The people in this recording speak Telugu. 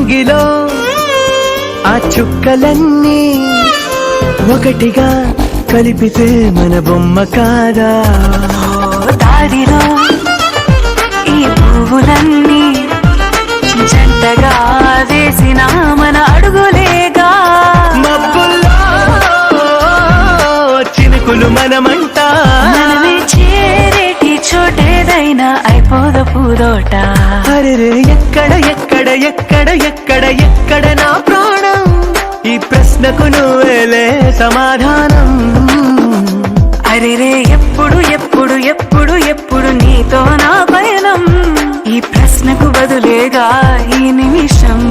నింగిలో ఆ చుక్కలన్నీ ఒకటిగా కలిపితే మన బొమ్మ కాదా? దారిలో ఈ పువ్వులన్నీ జంటగా వేసిన మన అడుగులేగా. మబ్బుల్లో చినుకులు మనమంట, మనమే చేరేటి చోటేదైనా అయిపోదు పూదోట. అరెరే ఎక్కడ ఎక్కడ ఎక్కడ ఎక్కడ ఎక్కడ నా ప్రాణం, ఈ ప్రశ్నకు నువ్వేలే సమాధానం. అరెరే ఎప్పుడు ఎప్పుడు ఎప్పుడు ఎప్పుడు నీతో నా పయనం, ఈ ప్రశ్నకు బదులేగా ఈ నిమిషం.